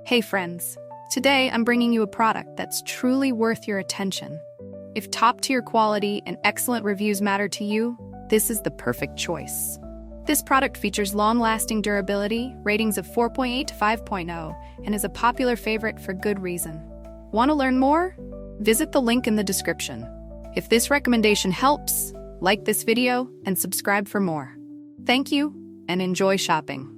Hey friends, today I'm bringing you a product that's truly worth your attention. If top-tier quality and excellent reviews matter to you, this is the perfect choice. This product features long-lasting durability, ratings of 4.8 to 5.0, and is a popular favorite for good reason. Want to learn more? Visit the link in the description. If this recommendation helps, like this video and subscribe for more. Thank you, and enjoy shopping.